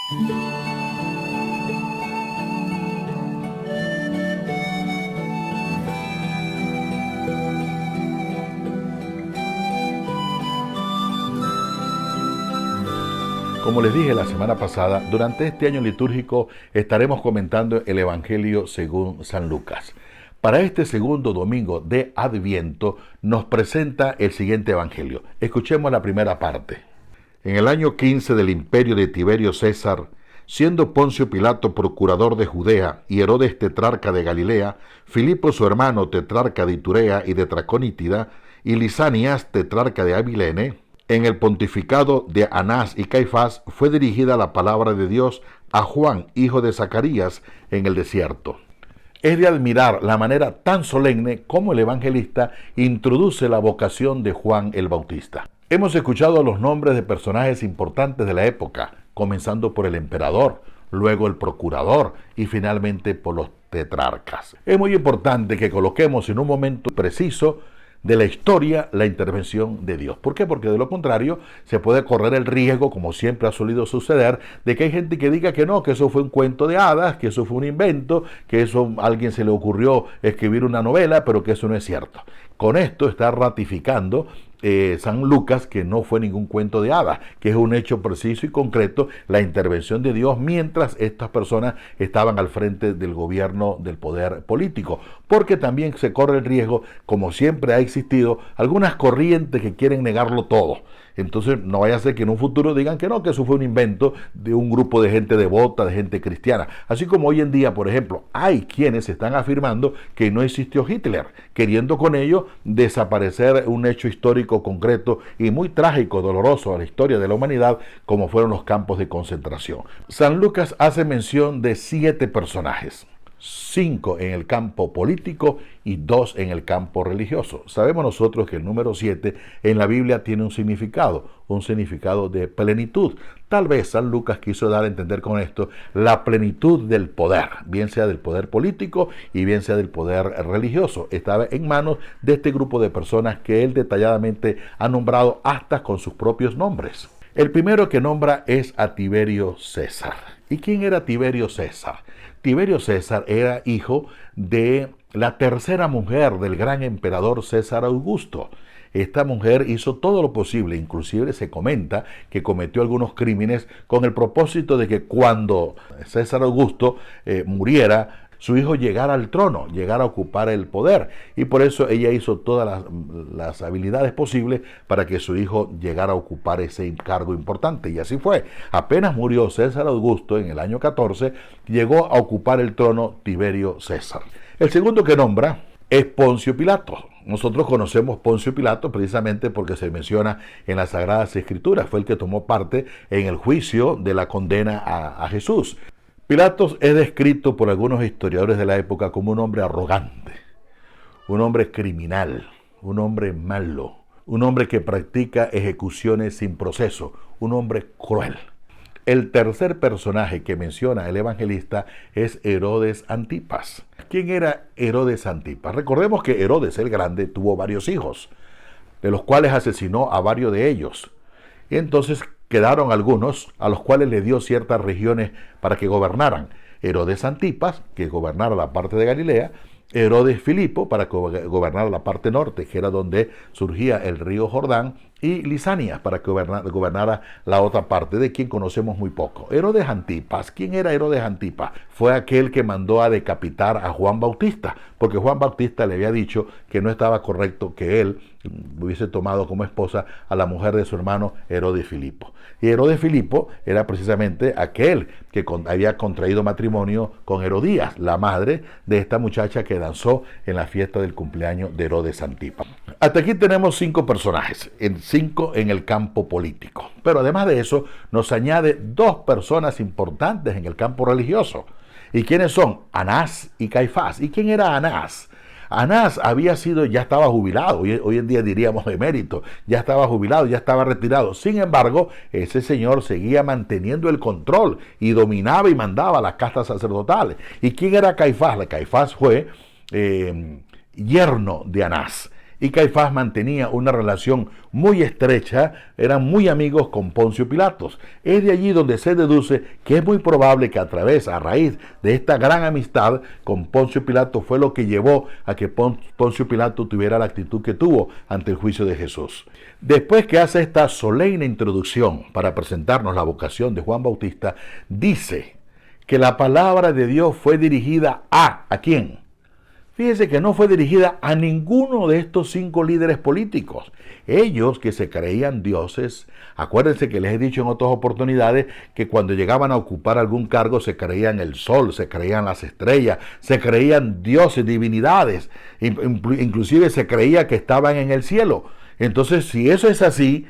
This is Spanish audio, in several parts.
Como les dije la semana pasada, durante este año litúrgico estaremos comentando el Evangelio según San Lucas. Para este segundo domingo de Adviento nos presenta el siguiente Evangelio. Escuchemos la primera parte. En el año 15 del imperio de Tiberio César, siendo Poncio Pilato procurador de Judea y Herodes tetrarca de Galilea, Filipo su hermano tetrarca de Iturea y de Traconítida, y Lisanias tetrarca de Abilene, en el pontificado de Anás y Caifás fue dirigida la palabra de Dios a Juan, hijo de Zacarías, en el desierto. Es de admirar la manera tan solemne como el evangelista introduce la vocación de Juan el Bautista. Hemos escuchado los nombres de personajes importantes de la época, comenzando por el emperador, luego el procurador y finalmente por los tetrarcas. Es muy importante que coloquemos en un momento preciso de la historia la intervención de Dios. ¿Por qué? Porque de lo contrario se puede correr el riesgo, como siempre ha solido suceder, de que hay gente que diga que no, que eso fue un cuento de hadas, que eso fue un invento, que eso a alguien se le ocurrió escribir una novela, pero que eso no es cierto. Con esto está ratificando San Lucas que no fue ningún cuento de hadas, que es un hecho preciso y concreto, la intervención de Dios mientras estas personas estaban al frente del gobierno del poder político, porque también se corre el riesgo, como siempre ha existido, algunas corrientes que quieren negarlo todo. Entonces no vaya a ser que en un futuro digan que no, que eso fue un invento de un grupo de gente devota, de gente cristiana. Así como hoy en día, por ejemplo, hay quienes están afirmando que no existió Hitler, queriendo con ello desaparecer un hecho histórico concreto y muy trágico, doloroso a la historia de la humanidad, como fueron los campos de concentración. San Lucas hace mención de 7 personajes. 5 en el campo político y 2 en el campo religioso. Sabemos nosotros que el número 7 en la Biblia tiene un significado de plenitud. Tal vez San Lucas quiso dar a entender con esto la plenitud del poder, bien sea del poder político y bien sea del poder religioso. Estaba en manos de este grupo de personas que él detalladamente ha nombrado hasta con sus propios nombres. El primero que nombra es a Tiberio César. ¿Y quién era Tiberio César? Tiberio César era hijo de la tercera mujer del gran emperador César Augusto. Esta mujer hizo todo lo posible, inclusive se comenta que cometió algunos crímenes con el propósito de que cuando César Augusto muriera, su hijo llegara al trono, llegara a ocupar el poder, y por eso ella hizo todas las habilidades posibles para que su hijo llegara a ocupar ese cargo importante, y así fue. Apenas murió César Augusto en el año 14, llegó a ocupar el trono Tiberio César. El segundo que nombra es Poncio Pilato. Nosotros conocemos Poncio Pilato precisamente porque se menciona en las Sagradas Escrituras, fue el que tomó parte en el juicio de la condena a Jesús. Pilatos es descrito por algunos historiadores de la época como un hombre arrogante, un hombre criminal, un hombre malo, un hombre que practica ejecuciones sin proceso, un hombre cruel. El tercer personaje que menciona el evangelista es Herodes Antipas. ¿Quién era Herodes Antipas? Recordemos que Herodes el Grande tuvo varios hijos, de los cuales asesinó a varios de ellos. Y entonces quedaron algunos a los cuales le dio ciertas regiones para que gobernaran. Herodes Antipas, que gobernara la parte de Galilea, Herodes Filipo, para que gobernara la parte norte, que era donde surgía el río Jordán, y Lisanias, para que gobernara la otra parte, de quien conocemos muy poco. Herodes Antipas, ¿quién era Herodes Antipas? Fue aquel que mandó a decapitar a Juan Bautista, porque Juan Bautista le había dicho que no estaba correcto que él hubiese tomado como esposa a la mujer de su hermano Herodes Filipo. Y Herodes Filipo era precisamente aquel que había contraído matrimonio con Herodías, la madre de esta muchacha que danzó en la fiesta del cumpleaños de Herodes Antipas. Hasta aquí tenemos 5 personajes, 5 en el campo político. Pero además de eso, nos añade 2 personas importantes en el campo religioso. ¿Y quiénes son? Anás y Caifás. ¿Y quién era Anás? Anás ya estaba jubilado, hoy en día diríamos emérito, ya estaba jubilado, ya estaba retirado. Sin embargo, ese señor seguía manteniendo el control y dominaba y mandaba las castas sacerdotales. ¿Y quién era Caifás? Caifás fue yerno de Anás. Y Caifás mantenía una relación muy estrecha, eran muy amigos con Poncio Pilatos. Es de allí donde se deduce que es muy probable que a raíz de esta gran amistad con Poncio Pilato fue lo que llevó a que Poncio Pilato tuviera la actitud que tuvo ante el juicio de Jesús. Después que hace esta solemne introducción para presentarnos la vocación de Juan Bautista, dice que la palabra de Dios fue dirigida ¿a quién? Fíjense que no fue dirigida a ninguno de estos 5 líderes políticos. Ellos que se creían dioses, acuérdense que les he dicho en otras oportunidades que cuando llegaban a ocupar algún cargo se creían el sol, se creían las estrellas, se creían dioses, divinidades, inclusive se creía que estaban en el cielo. Entonces, si eso es así,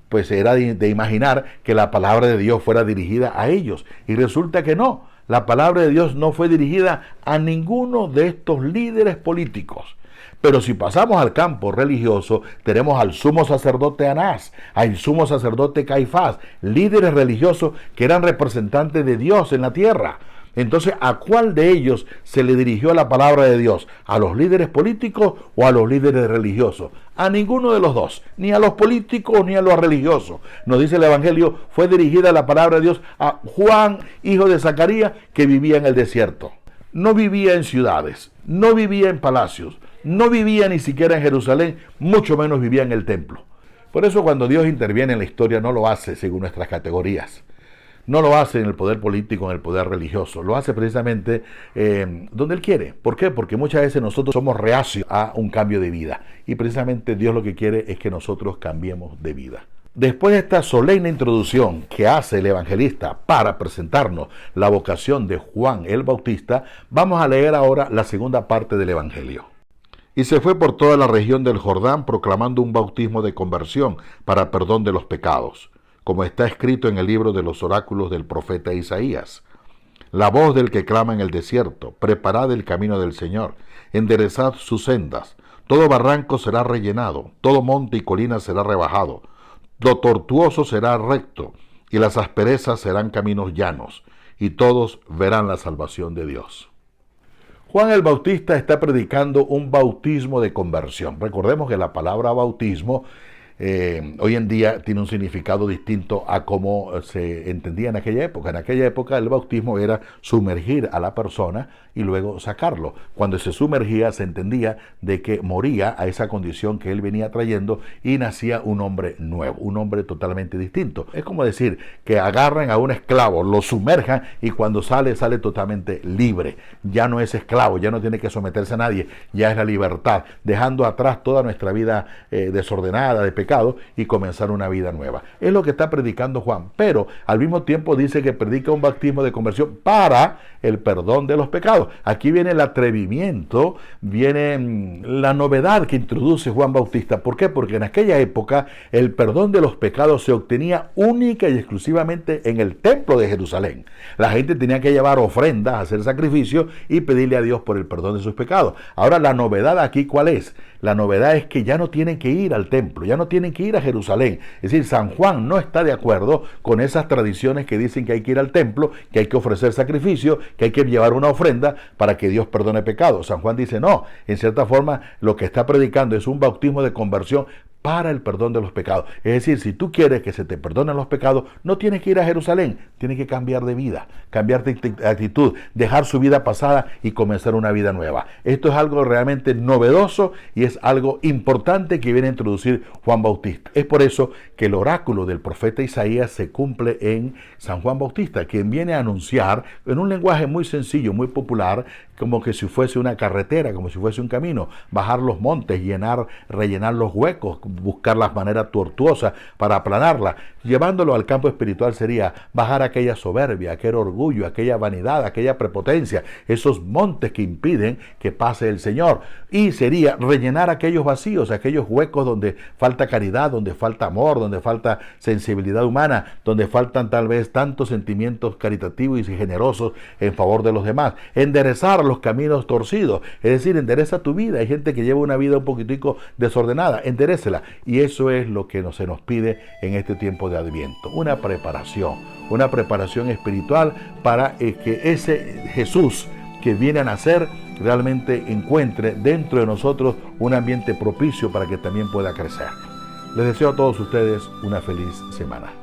pues era de imaginar que la palabra de Dios fuera dirigida a ellos. Y resulta que no. La palabra de Dios no fue dirigida a ninguno de estos líderes políticos. Pero si pasamos al campo religioso, tenemos al sumo sacerdote Anás, al sumo sacerdote Caifás, líderes religiosos que eran representantes de Dios en la tierra. Entonces, ¿a cuál de ellos se le dirigió la palabra de Dios? ¿A los líderes políticos o a los líderes religiosos? A ninguno de los dos, ni a los políticos ni a los religiosos. Nos dice el Evangelio, fue dirigida la palabra de Dios a Juan, hijo de Zacarías, que vivía en el desierto. No vivía en ciudades, no vivía en palacios, no vivía ni siquiera en Jerusalén, mucho menos vivía en el templo. Por eso cuando Dios interviene en la historia no lo hace según nuestras categorías. No lo hace en el poder político, en el poder religioso. Lo hace precisamente donde Él quiere. ¿Por qué? Porque muchas veces nosotros somos reacios a un cambio de vida. Y precisamente Dios lo que quiere es que nosotros cambiemos de vida. Después de esta solemne introducción que hace el evangelista para presentarnos la vocación de Juan el Bautista, vamos a leer ahora la segunda parte del Evangelio. Y se fue por toda la región del Jordán proclamando un bautismo de conversión para perdón de los pecados, como está escrito en el libro de los oráculos del profeta Isaías. La voz del que clama en el desierto, preparad el camino del Señor, enderezad sus sendas, todo barranco será rellenado, todo monte y colina será rebajado, lo tortuoso será recto, y las asperezas serán caminos llanos, y todos verán la salvación de Dios. Juan el Bautista está predicando un bautismo de conversión. Recordemos que la palabra bautismo hoy en día tiene un significado distinto a cómo se entendía en aquella época. En aquella época el bautismo era sumergir a la persona y luego sacarlo. Cuando se sumergía se entendía de que moría a esa condición que él venía trayendo y nacía un hombre nuevo, un hombre totalmente distinto. Es como decir que agarran a un esclavo, lo sumerjan y cuando sale totalmente libre. Ya no es esclavo, ya no tiene que someterse a nadie, ya es la libertad, dejando atrás toda nuestra vida desordenada, de pecado, y comenzar una vida nueva. Es lo que está predicando Juan, pero al mismo tiempo dice que predica un bautismo de conversión para el perdón de los pecados. Aquí viene el atrevimiento, viene la novedad que introduce Juan Bautista. ¿Por qué? Porque en aquella época el perdón de los pecados se obtenía única y exclusivamente en el templo de Jerusalén. La gente tenía que llevar ofrendas, hacer sacrificios y pedirle a Dios por el perdón de sus pecados. Ahora la novedad aquí, ¿cuál es? La novedad es que ya no tienen que ir al templo, ya no tienen que ir a Jerusalén. Es decir, San Juan no está de acuerdo con esas tradiciones que dicen que hay que ir al templo, que hay que ofrecer sacrificio, que hay que llevar una ofrenda para que Dios perdone pecados. San Juan dice no, en cierta forma lo que está predicando es un bautismo de conversión para el perdón de los pecados. Es decir, si tú quieres que se te perdonen los pecados, no tienes que ir a Jerusalén, tienes que cambiar de vida, cambiar de actitud, dejar su vida pasada y comenzar una vida nueva. Esto es algo realmente novedoso y es algo importante que viene a introducir Juan Bautista. Es por eso que el oráculo del profeta Isaías se cumple en San Juan Bautista, quien viene a anunciar en un lenguaje muy sencillo, muy popular, como que si fuese una carretera, como si fuese un camino, bajar los montes, rellenar los huecos, buscar las maneras tortuosas para aplanarla. Llevándolo al campo espiritual sería bajar aquella soberbia, aquel orgullo, aquella vanidad, aquella prepotencia, esos montes que impiden que pase el Señor. Y sería rellenar aquellos vacíos, aquellos huecos donde falta caridad, donde falta amor, donde falta sensibilidad humana, donde faltan tal vez tantos sentimientos caritativos y generosos en favor de los demás. Enderezar los caminos torcidos, es decir, endereza tu vida. Hay gente que lleva una vida un poquitico desordenada, enderécela. Y eso es lo que se nos pide en este tiempo de Adviento, una preparación espiritual para que ese Jesús que viene a nacer realmente encuentre dentro de nosotros un ambiente propicio para que también pueda crecer. Les deseo a todos ustedes una feliz semana.